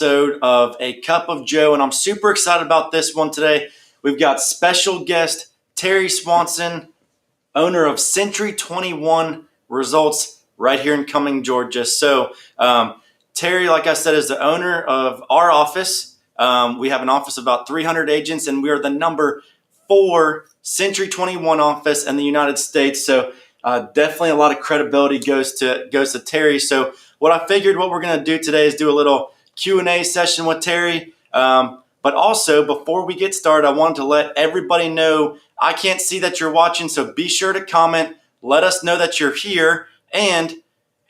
Episode of A Cup of Joe, and I'm super excited about this one today. We've got special guest Terry Swanson, owner of Century 21 Results right here in Cumming, Georgia. So Terry, like I said, is the owner of our office. We have an office of about 300 agents, and we are the number 4 Century 21 office in the United States. So definitely a lot of credibility goes to Terry. So what I figured what we're going to do today is do a little Q&A session with Terry. But also, before we get started, I wanted to let everybody know I can't see that you're watching, so be sure to comment. Let us know that you're here. And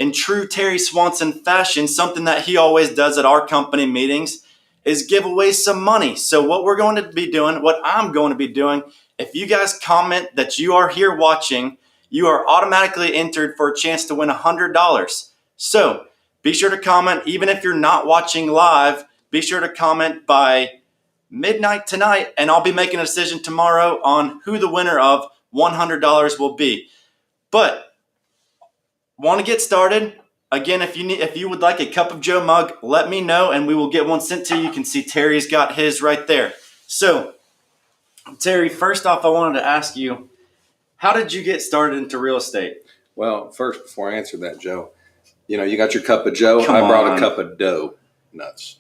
in true Terry Swanson fashion, something that he always does at our company meetings is give away some money. So what we're going to be doing, what I'm going to be doing, if you guys comment that you are here watching, you are automatically entered for a chance to win $100. So be sure to comment, even if you're not watching live, be sure to comment by midnight tonight, and I'll be making a decision tomorrow on who the winner of $100 will be. But want to get started? Again, if you would like a Cup of Joe mug, let me know, and we will get one sent to you. You can see Terry's got his right there. So, Terry, first off, I wanted to ask you, how did you get started into real estate? Well, first, before I answer that, Joe, you got your cup of Joe. I brought a cup of dough nuts.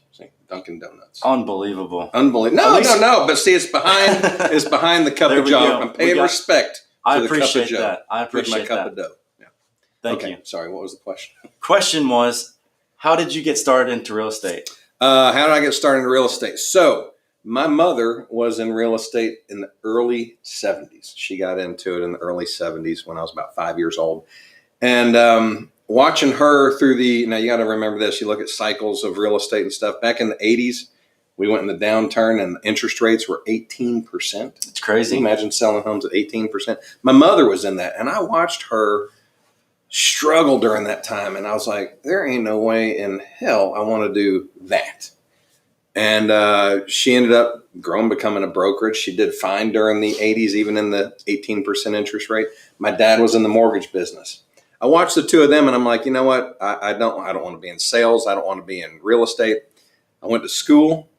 Dunkin' Donuts. Unbelievable. No. But see, it's behind the cup of Joe. I'm paying respect to the cup of Joe. I appreciate with my cup of dough. Yeah. Thank you. Sorry, what was the question? Question was, how did you get started into real estate? How did I get started in real estate? So my mother was in real estate in the early 70s. She got into it in the early 70s when I was about 5 years old. And watching her through now you got to remember this, you look at cycles of real estate and stuff. Back in the 80s, we went in the downturn and the interest rates were 18%. It's crazy. Can you imagine selling homes at 18%? My mother was in that, and I watched her struggle during that time. And I was like, there ain't no way in hell I want to do that. And she ended up becoming a brokerage. She did fine during the 80s, even in the 18% interest rate. My dad was in the mortgage business. I watched the two of them, and I'm like, you know what? I don't want to be in sales. I don't want to be in real estate. I went to school,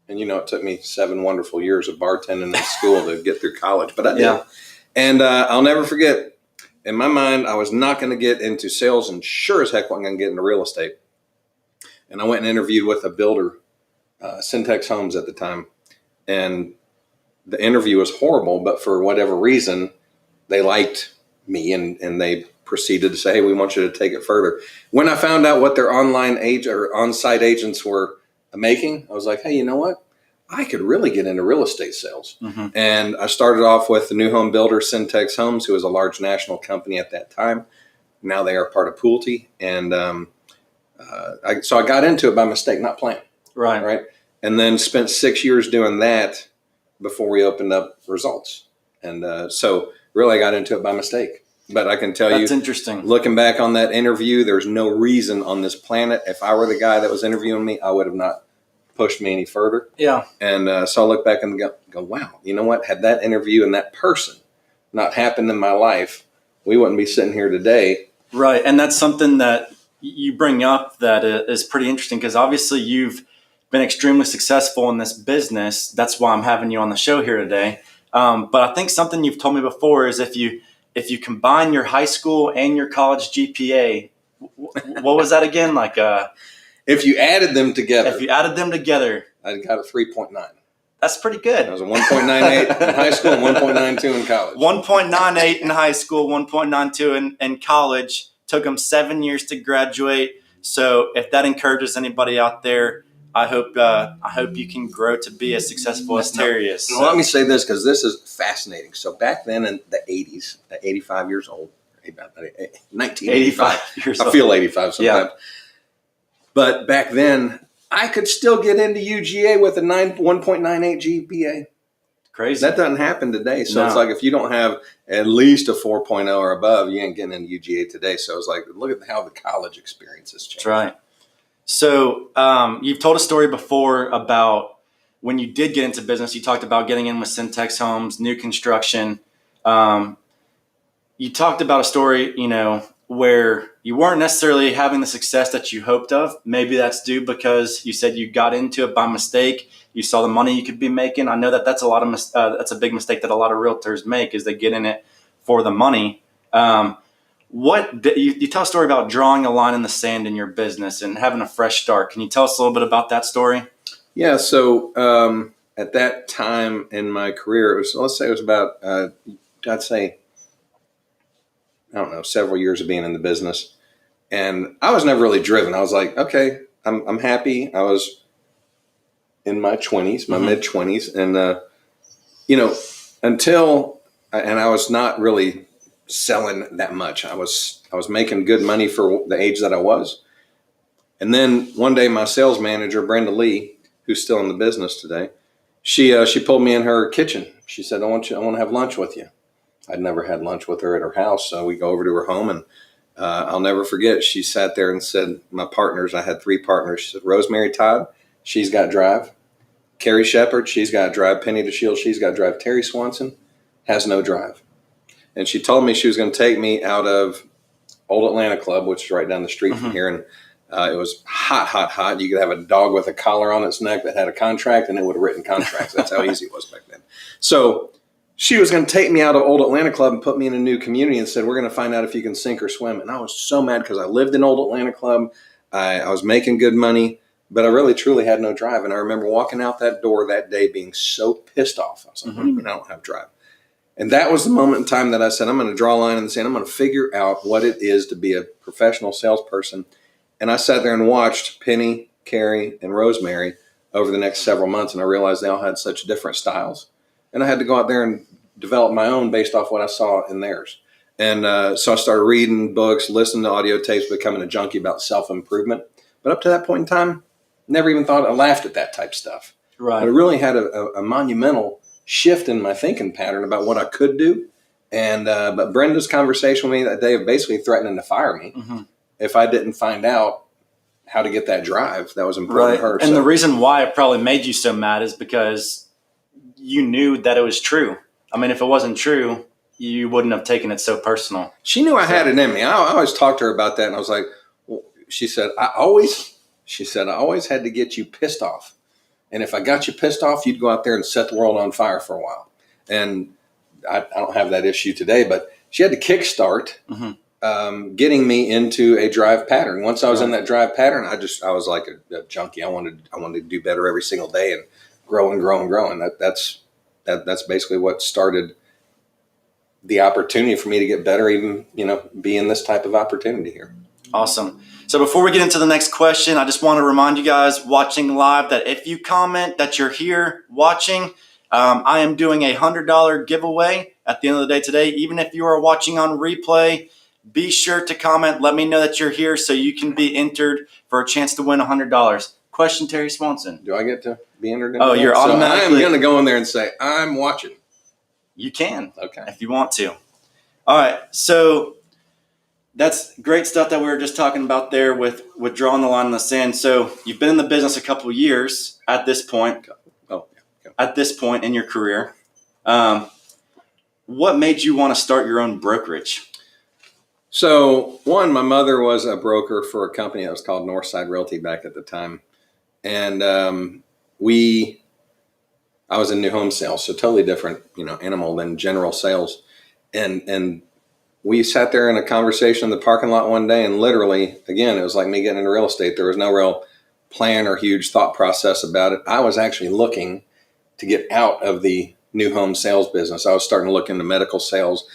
and it took me 7 wonderful years of bartending in school to get through college, but I did. Yeah. And I'll never forget, in my mind, I was not going to get into sales, and sure as heck wasn't going to get into real estate. And I went and interviewed with a builder, Syntex Homes at the time, and the interview was horrible, but for whatever reason, they liked me, and they proceeded to say, hey, we want you to take it further. When I found out what their on-site agents were making, I was like, hey, you know what? I could really get into real estate sales. Mm-hmm. And I started off with the new home builder, Syntex Homes, who was a large national company at that time. Now they are part of Pulte. And so I got into it by mistake, not planned. Right. And then spent 6 years doing that before we opened up Results. And so really I got into it by mistake. But I can tell you, that's interesting. Looking back on that interview, there's no reason on this planet. If I were the guy that was interviewing me, I would have not pushed me any further. Yeah. And so I look back and go, wow, you know what? Had that interview and that person not happened in my life, we wouldn't be sitting here today. Right. And that's something that you bring up that is pretty interesting, because obviously you've been extremely successful in this business. That's why I'm having you on the show here today. But I think something you've told me before is if you combine your high school and your college GPA, what was that again? If you added them together. I got a 3.9. That's pretty good. I was a 1.98 in high school and 1.92 in college. 1.98 in high school, 1.92 in college. Took them 7 years to graduate. So if that encourages anybody out there, I hope you can grow to be as successful as Terry is. Well, let me say this, because this is fascinating. So back then in the 80s, at 85 years old, 1985 years old. I feel 85 sometimes. Yeah. But back then, I could still get into UGA with a 1.98 GPA. Crazy. That doesn't happen today. So It's like if you don't have at least a 4.0 or above, you ain't getting into UGA today. So it's like, look at how the college experience has changed. That's right. So you've told a story before about when you did get into business. You talked about getting in with Syntex Homes, new construction. You talked about a story, where you weren't necessarily having the success that you hoped of. Maybe that's due because you said you got into it by mistake. You saw the money you could be making. I know that that's that's a big mistake that a lot of realtors make, is they get in it for the money. You tell a story about drawing a line in the sand in your business and having a fresh start. Can you tell us a little bit about that story? Yeah. So at that time in my career, let's say it was about, I'd say, I don't know, several years of being in the business. And I was never really driven. I was like, okay, I'm happy. I was in my 20s, my mid 20s. And, and I was not really selling that much. I was making good money for the age that I was. And then one day my sales manager, Brenda Lee, who's still in the business today, she pulled me in her kitchen. She said, I want to have lunch with you. I'd never had lunch with her at her house. So we go over to her home, and I'll never forget. She sat there and said, my partners, I had 3 partners. She said, Rosemary Todd, she's got drive. Carrie Shepard, she's got drive. Penny DeShield, she's got drive. Terry Swanson has no drive. And she told me she was going to take me out of Old Atlanta Club, which is right down the street from here. And it was hot, hot, hot. You could have a dog with a collar on its neck that had a contract, and it would have written contracts. That's how easy it was back then. So she was going to take me out of Old Atlanta Club and put me in a new community and said, we're going to find out if you can sink or swim. And I was so mad because I lived in Old Atlanta Club. I was making good money, but I really, truly had no drive. And I remember walking out that door that day being so pissed off. I was like, what do you mean I don't have drive? And that was the moment in time that I said, I'm going to draw a line in the sand. I'm going to figure out what it is to be a professional salesperson. And I sat there and watched Penny, Carrie, and Rosemary over the next several months. And I realized they all had such different styles. And I had to go out there and develop my own based off what I saw in theirs. And so I started reading books, listening to audio tapes, becoming a junkie about self-improvement. But up to that point in time, never even thought, I laughed at that type stuff. Right. But it really had a monumental shift in my thinking pattern about what I could do. And but Brenda's conversation with me that day of basically threatening to fire me if I didn't find out how to get that drive that was important to her. And the reason why it probably made you so mad is because you knew that it was true. I mean, if it wasn't true, you wouldn't have taken it so personal. She knew I had it in me. I always talked to her about that, and I was like, well, she said, I always had to get you pissed off. And if I got you pissed off, you'd go out there and set the world on fire for a while. And I don't have that issue today, but she had to kickstart getting me into a drive pattern. Once I was in that drive pattern, I was like a junkie. I wanted to do better every single day and grow and grow and grow. And that's basically what started the opportunity for me to get better, even, be in this type of opportunity here. Awesome. So before we get into the next question, I just want to remind you guys watching live that if you comment that you're here watching, I am doing a $100 giveaway at the end of the day today. Even if you are watching on replay, be sure to comment. Let me know that you're here so you can be entered for a chance to win $100. Question, Terry Swanson. Do I get to be entered? Oh, you're automatically. So I'm going to go in there and say, I'm watching. You can. Okay. If you want to. All right. So that's great stuff that we were just talking about there with drawing the line in the sand. So you've been in the business a couple of years at this point. At this point in your career, what made you want to start your own brokerage? So one, my mother was a broker for a company that was called Northside Realty back at the time. And I was in new home sales, so totally different, animal than general sales. And we sat there in a conversation in the parking lot one day, and literally, again, it was like me getting into real estate. There was no real plan or huge thought process about it. I was actually looking to get out of the new home sales business. I was starting to look into medical sales.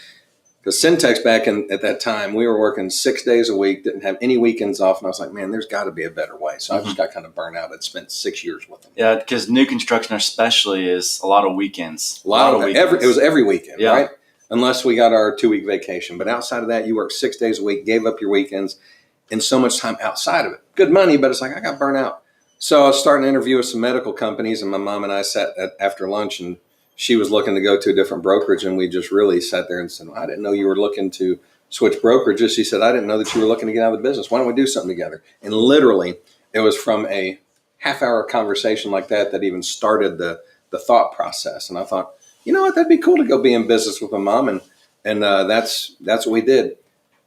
Because Syntex back at that time, we were working 6 days a week, didn't have any weekends off. And I was like, man, there's got to be a better way. So I just got kind of burnt out. I'd spent 6 years with them. Yeah, because new construction especially is a lot of weekends. A lot of weekends. It was every weekend, right? Unless we got our 2-week vacation. But outside of that, you worked 6 days a week, gave up your weekends, and so much time outside of it. Good money, but it's like I got burnt out. So I was starting to interview with some medical companies, and my mom and I sat after lunch, and she was looking to go to a different brokerage, and we just really sat there and said, well, I didn't know you were looking to switch brokerages. She said, I didn't know that you were looking to get out of the business. Why don't we do something together? And literally, it was from a half-hour conversation like that even started the thought process. And I thought, you know what, that'd be cool to go be in business with my mom. And that's what we did.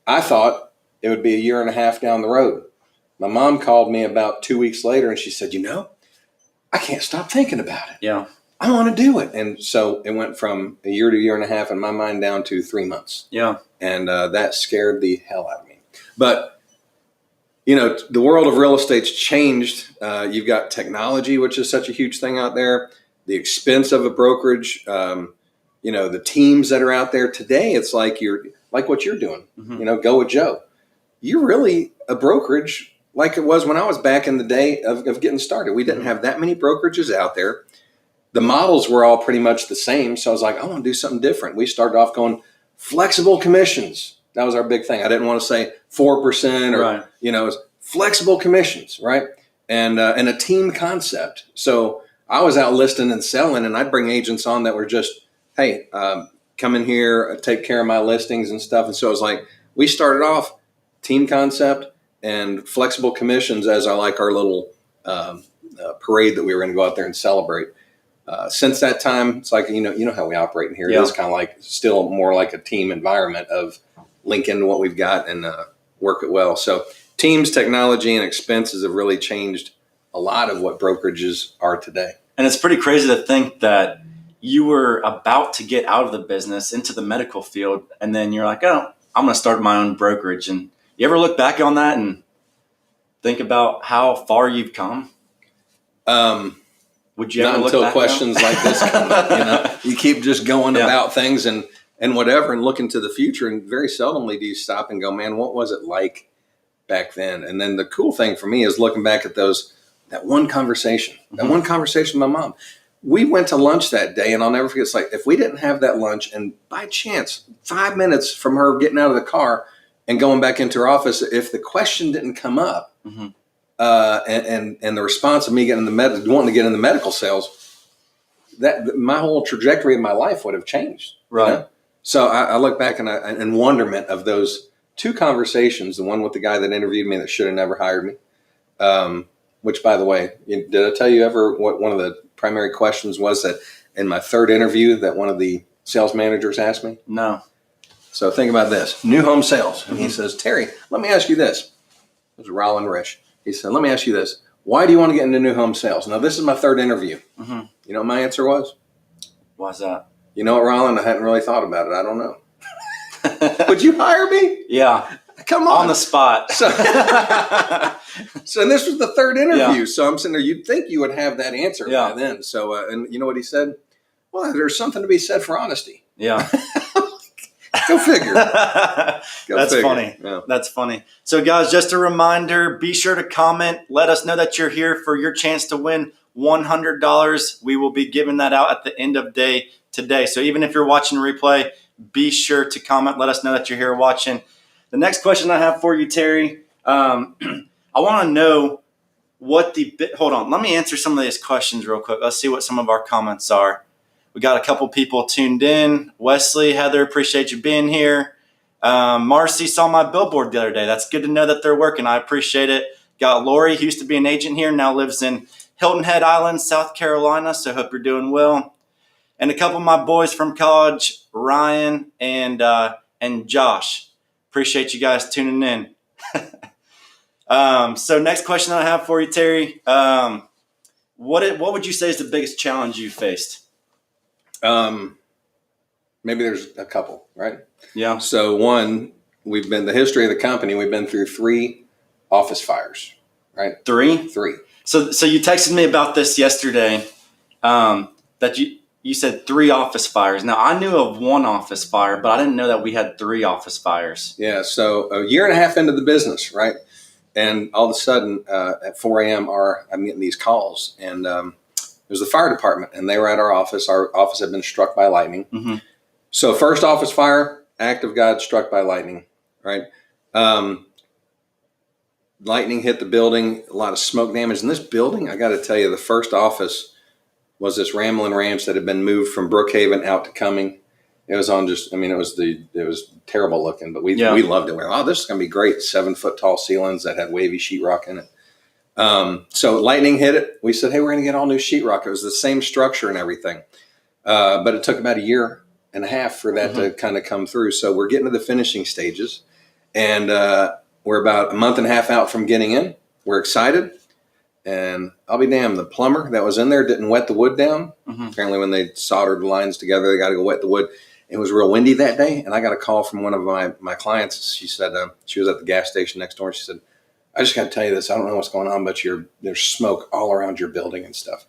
I thought it would be a year and a half down the road. My mom called me about 2 weeks later and she said, I can't stop thinking about it. Yeah. I want to do it. And so it went from a year to a year and a half in my mind down to 3 months. Yeah. And that scared the hell out of me. But, the world of real estate's changed. You've got technology, which is such a huge thing out there. The expense of a brokerage, the teams that are out there today, it's like like what you're doing, Go with Joe. You're really a brokerage like it was when I was back in the day of getting started. We didn't have that many brokerages out there. The models were all pretty much the same. So I was like, I want to do something different. We started off going flexible commissions. That was our big thing. I didn't want to say 4% or, Right. It was flexible commissions, right? And a team concept. So I was out listing and selling, and I'd bring agents on that were just, hey, come in here, take care of my listings and stuff. And so it was like, we started off team concept and flexible commissions as our little parade that we were going to go out there and celebrate. Since that time, it's like, how we operate in here. Yeah. It is kind of like still more like a team environment of link into what we've got and work it well. So teams, technology, and expenses have really changed a lot of what brokerages are today. And it's pretty crazy to think that you were about to get out of the business into the medical field, and then you're like, oh, I'm going to start my own brokerage. And you ever look back on that and think about how far you've come? Would you ever Not look until back questions like this come up, You keep just going about things and whatever and looking to the future. And very seldomly do you stop and go, man, what was it like back then? And then the cool thing for me is looking back at that one conversation, with my mom. We went to lunch that day, and I'll never forget. It's like, if we didn't have that lunch, and by chance, 5 minutes from her getting out of the car and going back into her office, if the question didn't come up, and the response of me wanting to get in the medical sales, that my whole trajectory of my life would have changed. Right. So I look back in wonderment of those two conversations. The one with the guy that interviewed me that should have never hired me. Which, by the way, did I tell you ever what one of the primary questions was that in my third interview that one of the sales managers asked me? No. So think about this. New home sales. And he says, Terry, let me ask you this. It was Roland Rich. He said, let me ask you this. Why do you want to get into new home sales? Now, this is my third interview. You know what my answer was? Why's that? You know what, Roland? I hadn't really thought about it. I don't know. Would you hire me? Yeah. Come on. On the spot. So this was the third interview. Yeah. So I'm sitting there, you'd think you would have that answer by then. So, and you know what he said? Well, there's something to be said for honesty. Yeah. Go figure. That's funny. Yeah. That's funny. So guys, just a reminder, be sure to comment. Let us know that you're here for your chance to win $100. We will be giving that out at the end of day today. So even if you're watching replay, be sure to comment. Let us know that you're here watching. The next question I have for you, Terry, I want to know hold on. Let me answer some of these questions real quick. Let's see what some of our comments are. We got a couple people tuned in. Wesley, Heather, appreciate you being here. Marcy saw my billboard the other day. That's good to know that they're working. I appreciate it. Got Lori, who used to be an agent here, now lives in Hilton Head Island, South Carolina. So hope you're doing well. And a couple of my boys from college, Ryan and Josh. Appreciate you guys tuning in. So next question I have for you, Terry. What would you say is the biggest challenge you faced? Maybe there's a couple, right? Yeah. So one, the history of the company, we've been through 3 office fires, right? 3? 3. So you texted me about this yesterday, that you said 3 office fires. Now, I knew of 1 office fire, but I didn't know that we had 3 office fires. Yeah. So a year and a half into the business, right? And all of a sudden at 4 a.m. I'm getting these calls, and it was the fire department, and they were at our office. Our office had been struck by lightning. Mm-hmm. So first office fire, act of God, struck by lightning, right? Lightning hit the building, a lot of smoke damage. In this building, I got to tell you, the first office was this Ramblin' Ranch that had been moved from Brookhaven out to Cumming. It was it was terrible looking, but we loved it. Oh, this is going to be great. 7-foot tall ceilings that had wavy sheetrock in it. So lightning hit it. We said, hey, we're going to get all new sheetrock. It was the same structure and everything. But it took about a year and a half for that to kind of come through. So we're getting to the finishing stages. And we're about a month and a half out from getting in. We're excited. And I'll be damned, the plumber that was in there didn't wet the wood down. Apparently when they soldered the lines together, they got to go wet the wood. It was real windy that day. And I got a call from one of my clients. She said, she was at the gas station next door. She said, I just got to tell you this. I don't know what's going on, but there's smoke all around your building and stuff.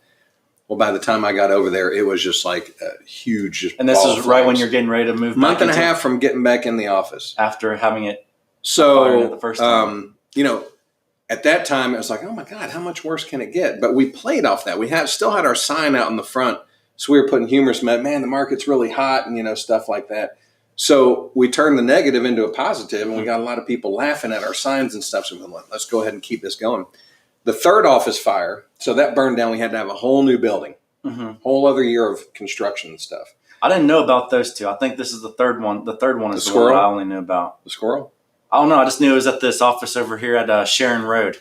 Well, by the time I got over there, it was just like a huge. And this is right when you're getting ready to move. Month and a half from getting back in the office after having it. So, the first time. At that time, it was like, oh my God, how much worse can it get? But we played off that. We still had our sign out in the front. So we were putting humorous, man, the market's really hot and, stuff like that. So we turned the negative into a positive, and we got a lot of people laughing at our signs and stuff. So we went, let's go ahead and keep this going. The third office fire, so that burned down. We had to have a whole new building, whole other year of construction and stuff. I didn't know about those two. I think this is the third one. The third one is the one I only knew about. The squirrel? I don't know. I just knew it was at this office over here at Sharon Road.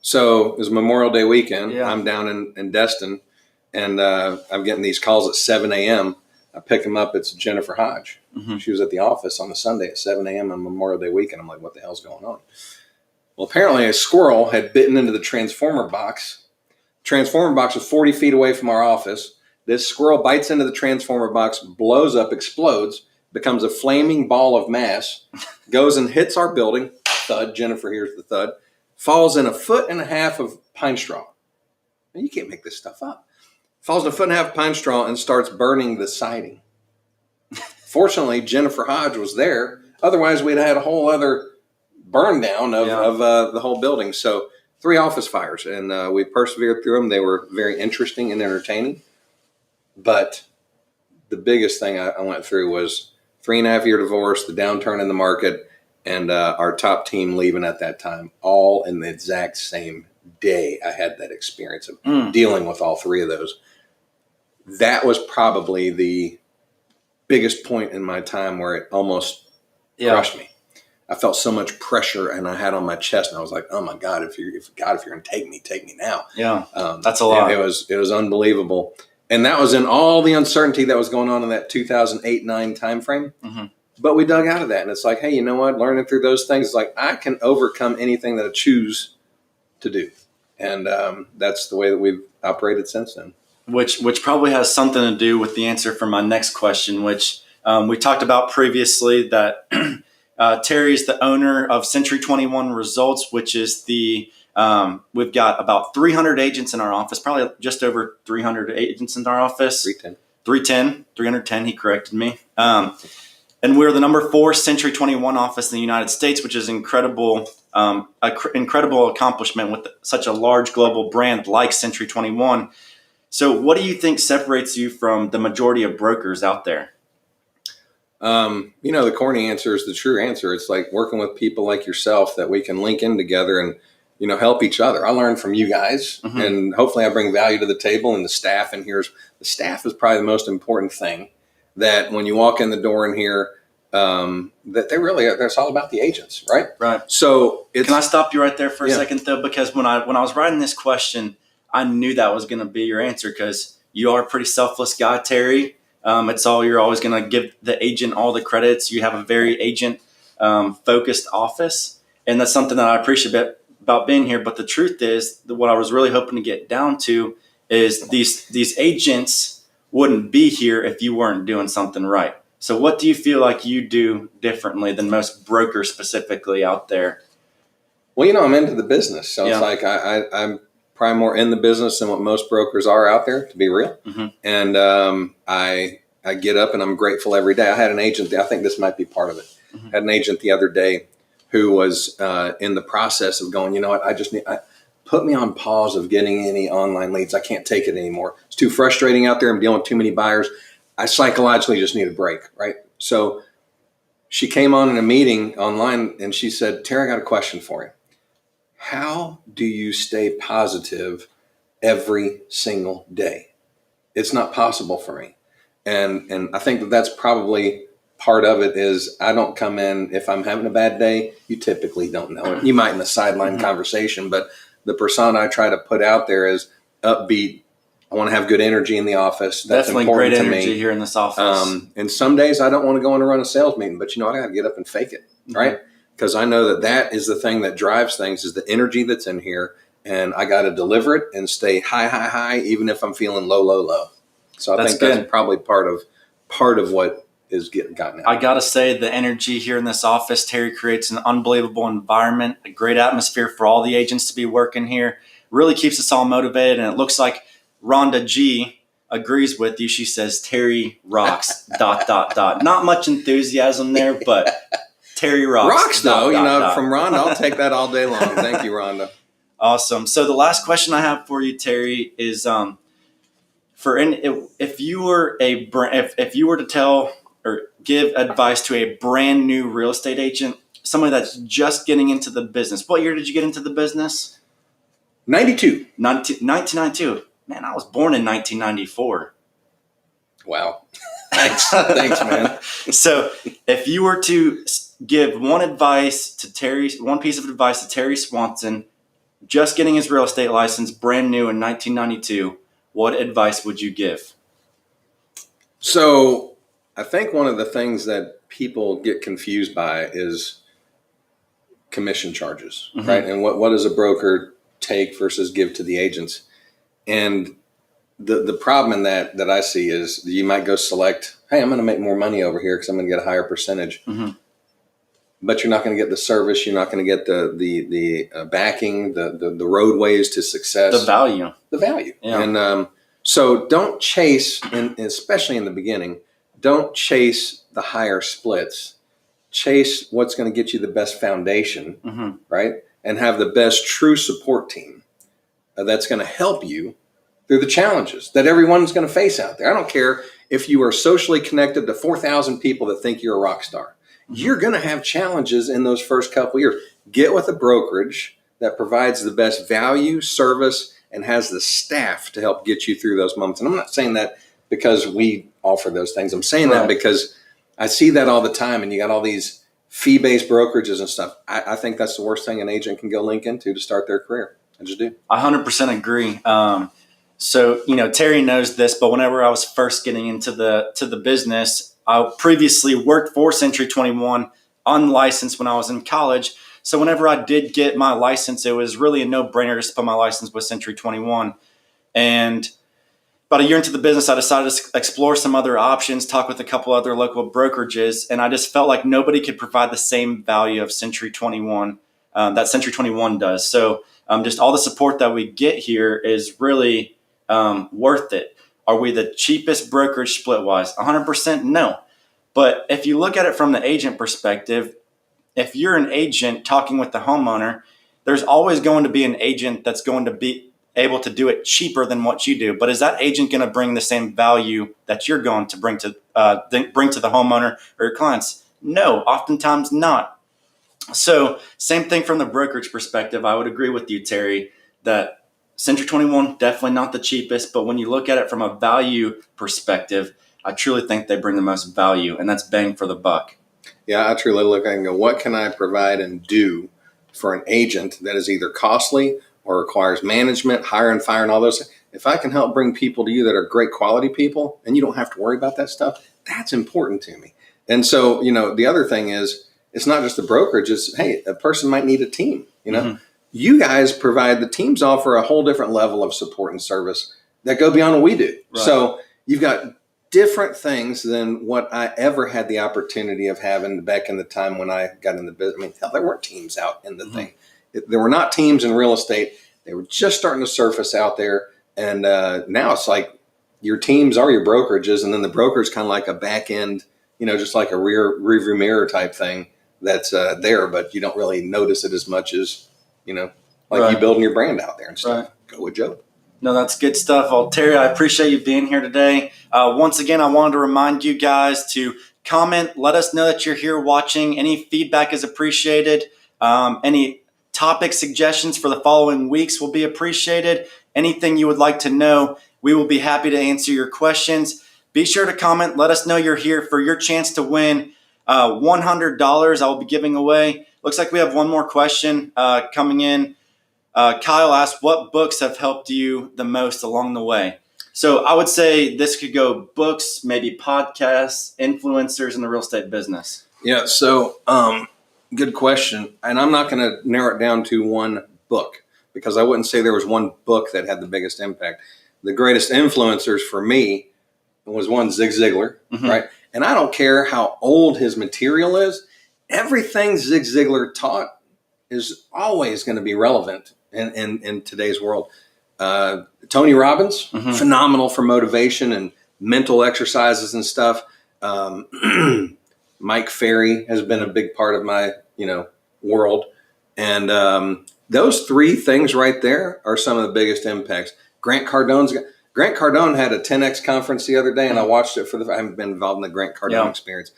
So it was Memorial Day weekend. Yeah. I'm down in Destin, and I'm getting these calls at 7 a.m. I pick them up. It's Jennifer Hodge. She was at the office on a Sunday at 7 a.m. on Memorial Day weekend. I'm like, what the hell's going on? Well, apparently a squirrel had bitten into the transformer box. Transformer box was 40 feet away from our office. This squirrel bites into the transformer box, blows up, explodes, becomes a flaming ball of mass, goes and hits our building. Thud. Jennifer hears the thud. Falls in 1.5 feet of pine straw. Now, you can't make this stuff up. Falls in 1.5 feet of pine straw and starts burning the siding. Fortunately, Jennifer Hodge was there. Otherwise, we'd had a whole other burn down of the whole building. So 3 office fires, and we persevered through them. They were very interesting and entertaining. But the biggest thing I went through was 3.5-year divorce, the downturn in the market, and our top team leaving at that time, all in the exact same day. I had that experience of dealing with all 3 of those. That was probably the biggest point in my time where it almost crushed me. I felt so much pressure, and I had on my chest, and I was like, "Oh my God, if you're going to take me now." Yeah, that's a lot. It was unbelievable, and that was in all the uncertainty that was going on in that 2008-9 timeframe. But we dug out of that, and it's like, hey, you know what? Learning through those things, it's like I can overcome anything that I choose to do, and that's the way that we've operated since then. Which probably has something to do with the answer for my next question, which we talked about previously, that Terry's the owner of Century 21 Results, which is we've got about 300 agents in our office, probably just over 300 agents in our office. 310, he corrected me. And we're the number 4 Century 21 office in the United States, which is incredible accomplishment with such a large global brand like Century 21. So what do you think separates you from the majority of brokers out there? The corny answer is the true answer. It's like working with people like yourself that we can link in together and, help each other. I learn from you guys, and hopefully I bring value to the table, and the staff in here. The staff is probably the most important thing, that when you walk in the door in here, that that's all about the agents, right? Right. So can I stop you right there for a second though? Because when I was writing this question, I knew that was going to be your answer, because you are a pretty selfless guy, Terry. You're always going to give the agent all the credits. You have a very agent focused office, and that's something that I appreciate about being here. But the truth is that what I was really hoping to get down to is these agents wouldn't be here if you weren't doing something right. So what do you feel like you do differently than most brokers specifically out there? Well, I'm into the business. So it's like I'm probably more in the business than what most brokers are out there, to be real. And I get up and I'm grateful every day. I had an agent, I think this might be part of it. I had an agent the other day who was in the process of going, you know what, put me on pause of getting any online leads. I can't take it anymore. It's too frustrating out there. I'm dealing with too many buyers. I psychologically just need a break, right? So she came on in a meeting online and she said, Terry, I got a question for you. How do you stay positive every single day? It's not possible for me. And I think that's probably part of it. Is I don't come in, if I'm having a bad day, you typically don't know it. You might in the sideline conversation, but the persona I try to put out there is upbeat. I want to have good energy in the office. That's definitely important great to energy me here in this office. And some days I don't want to go in and run a sales meeting, but I got to get up and fake it, right? because I know that is the thing that drives things, is the energy that's in here, and I got to deliver it and stay high, even if I'm feeling low. So I think that's probably part of what is gotten out. I got to say, the energy here in this office, Terry, creates an unbelievable environment, a great atmosphere for all the agents to be working here. Really keeps us all motivated, and it looks like Rhonda G agrees with you. She says Terry rocks. ... Not much enthusiasm there, but Terry rocks. Rocks though, from Rhonda, I'll take that all day long. Thank you, Rhonda. Awesome. So the last question I have for you, Terry, is if you were to tell or give advice to a brand new real estate agent, somebody that's just getting into the business. What year did you get into the business? 92. 1992. Man, I was born in 1994. Wow. Thanks, man. So if you were to give one piece of advice to Terry Swanson, just getting his real estate license, brand new in 1992, what advice would you give? So I think one of the things that people get confused by is commission charges, right? And what does a broker take versus give to the agents? And the problem in that I see is you might go select, hey, I'm going to make more money over here because I'm going to get a higher percentage. But you're not going to get the service. You're not going to get the backing, the roadways to success. The value. Yeah. And so don't chase, especially in the beginning, don't chase the higher splits. Chase what's going to get you the best foundation, right? And have the best true support team that's going to help you through the challenges that everyone's going to face out there. I don't care if you are socially connected to 4,000 people that think you're a rock star. You're going to have challenges in those first couple of years. Get with a brokerage that provides the best value, service, and has the staff to help get you through those moments. And I'm not saying that because we offer those things. I'm saying that because I see that all the time, and you got all these fee-based brokerages and stuff. I think that's the worst thing an agent can go link into to start their career. I just do. 100% agree. So, Terry knows this, but whenever I was first getting into the business, I previously worked for Century 21 unlicensed when I was in college. So whenever I did get my license, it was really a no-brainer to put my license with Century 21. And about a year into the business, I decided to explore some other options, talk with a couple other local brokerages, and I just felt like nobody could provide the same value of Century 21 that Century 21 does. So just all the support that we get here is really worth it. Are we the cheapest brokerage split-wise? 100% no. But if you look at it from the agent perspective, if you're an agent talking with the homeowner, there's always going to be an agent that's going to be able to do it cheaper than what you do. But is that agent going to bring the same value that you're going to bring to the homeowner or your clients? No, oftentimes not. So same thing from the brokerage perspective. I would agree with you, Terry, that Century 21, definitely not the cheapest, but when you look at it from a value perspective, I truly think they bring the most value, and that's bang for the buck. Yeah, I truly look at it and go, what can I provide and do for an agent that is either costly or requires management, hire and fire, and all those things? If I can help bring people to you that are great quality people and you don't have to worry about that stuff, that's important to me. And so, the other thing is, it's not just the brokerage. It's, hey, a person might need a team, You guys provide, the teams offer a whole different level of support and service that go beyond what we do. Right. So you've got different things than what I ever had the opportunity of having back in the time when I got in the business. I mean, hell, there weren't teams out in the thing. There were not teams in real estate. They were just starting to surface out there. And now it's like your teams are your brokerages, and then the broker is kind of like a back end, just like a rear view mirror type thing that's there, but you don't really notice it as much as, like you building your brand out there and stuff. Go with Joe. No, that's good stuff. Well, Terry, I appreciate you being here today. Once again, I wanted to remind you guys to comment. Let us know that you're here watching. Any feedback is appreciated. Any topic suggestions for the following weeks will be appreciated. Anything you would like to know, we will be happy to answer your questions. Be sure to comment. Let us know you're here for your chance to win $100 I will be giving away. Looks like we have one more question coming in. Kyle asked, what books have helped you the most along the way? So I would say this could go books, maybe podcasts, influencers in the real estate business. Yeah. So Good question. And I'm not going to narrow it down to one book because I wouldn't say there was one book that had the biggest impact. The greatest influencers for me was one Zig Ziglar, right? And I don't care how old his material is. Everything Zig Ziglar taught is always going to be relevant in today's world. Tony Robbins, phenomenal for motivation and mental exercises and stuff. Mike Ferry has been a big part of my, world. And those three things right there are some of the biggest impacts. Grant Cardone had a 10X conference the other day, and I watched it I haven't been involved in the Grant Cardone experience.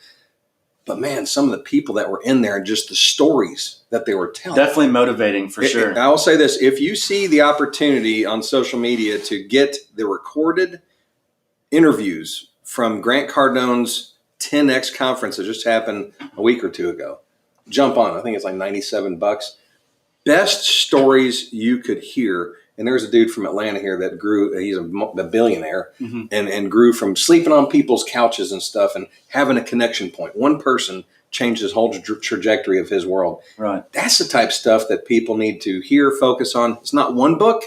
But man, some of the people that were in there and just the stories that they were telling. Definitely motivating for sure. I will say this. If you see the opportunity on social media to get the recorded interviews from Grant Cardone's 10X conference that just happened a week or two ago, jump on. I think it's like $97. Best stories you could hear. And there's a dude from Atlanta here that grew, he's a billionaire, and grew from sleeping on people's couches and stuff and having a connection point. One person changed his whole trajectory of his world. Right. That's the type of stuff that people need to hear, focus on. It's not one book.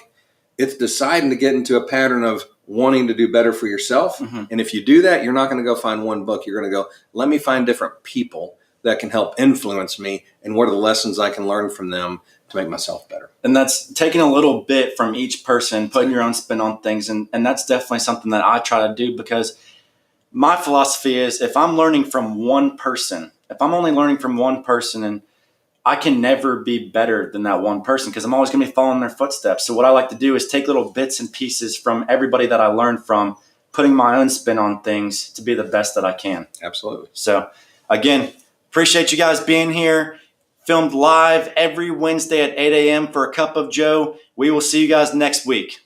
It's deciding to get into a pattern of wanting to do better for yourself. And if you do that, you're not going to go find one book. You're going to go, let me find different people that can help influence me, and what are the lessons I can learn from them to make myself better. And that's taking a little bit from each person, putting your own spin on things. And that's definitely something that I try to do, because my philosophy is if I'm learning from one person, if I'm only learning from one person, and I can never be better than that one person because I'm always going to be following their footsteps. So what I like to do is take little bits and pieces from everybody that I learned from, putting my own spin on things to be the best that I can. Absolutely. So again, appreciate you guys being here. Filmed live every Wednesday at 8 a.m. for A Cup of Joe. We will see you guys next week.